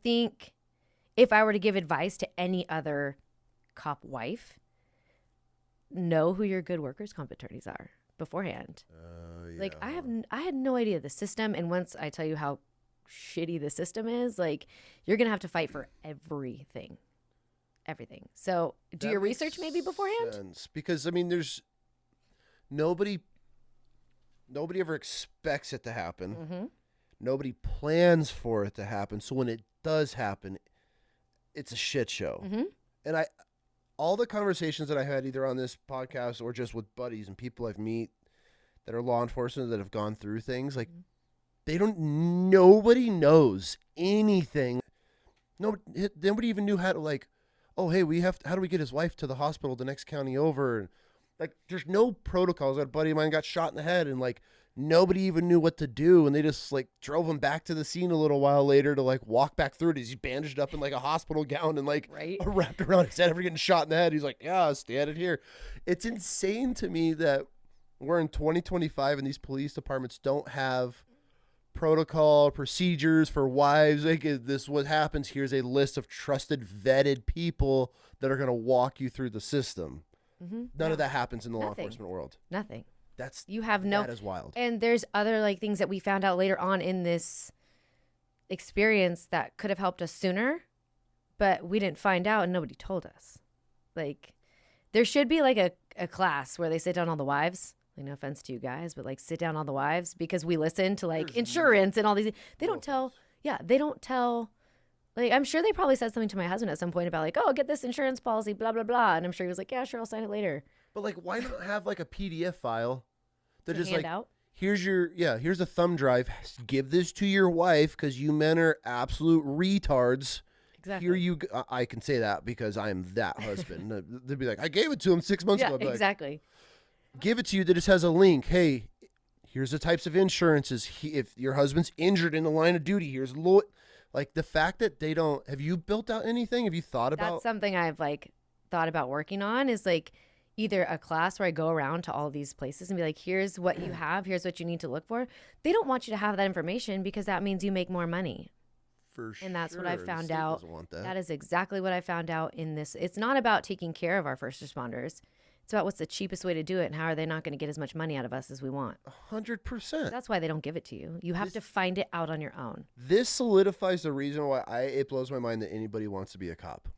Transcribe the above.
think if I were to give advice to any other cop wife, know who your good workers' comp attorneys are beforehand. Yeah. Like I had no idea the system, and once I tell you how shitty the system is, like you're gonna have to fight for everything. So do That your makes research maybe beforehand. sense. Because I mean, there's nobody ever expects it to happen. Mm-hmm. Nobody plans for it to happen. So when it does happen, it's a shit show. Mm-hmm. And all the conversations that I had either on this podcast or just with buddies and people I've met that are law enforcement that have gone through things, like nobody knows anything. Nobody even knew how to, like, oh, hey, how do we get his wife to the hospital the next county over? And like, there's no protocols. A buddy of mine got shot in the head, and like nobody even knew what to do, and they just like drove him back to the scene a little while later to like walk back through it. He's bandaged up in like a hospital gown and like wrapped around his head after getting shot in the head. He's like, yeah, stand it here. It's insane to me that we're in 2025 and these police departments don't have protocol procedures for wives. Like, this what happens. Here's a list of trusted, vetted people that are going to walk you through the system. Mm-hmm. None of that happens in the law Nothing. enforcement world. Nothing. That is wild. And there's other like things that we found out later on in this experience that could have helped us sooner, but we didn't find out and nobody told us. Like there should be like a class where they sit down all the wives. Like, no offense to you guys, but like sit down all the wives because we listen to like insurance and all these. They don't tell. Like, I'm sure they probably said something to my husband at some point about like, oh, get this insurance policy, blah, blah, blah. And I'm sure he was like, yeah, sure, I'll sign it later. But like, why not have like a PDF file that To just hand like, out? here's a thumb drive. Give this to your wife because you men are absolute retards. Exactly. Here you go. I can say that because I am that husband. They'd be like, I gave it to him 6 months ago. I'd be like, exactly. give it to you that just has a link. Hey, here's the types of insurances. If your husband's injured in the line of duty, here's like the fact that they don't. Have you built out anything? Have you thought about? That's something I've like thought about working on is like either a class where I go around to all these places and be like, here's what you have, here's what you need to look for. They don't want you to have that information because that means you make more money. For sure. And that's what I The found state out. doesn't want that. That is exactly what I found out in this. It's not about taking care of our first responders. It's about what's the cheapest way to do it and how are they not going to get as much money out of us as we want. 100%. That's why they don't give it to you. You have to find it out on your own. This solidifies the reason why it blows my mind that anybody wants to be a cop.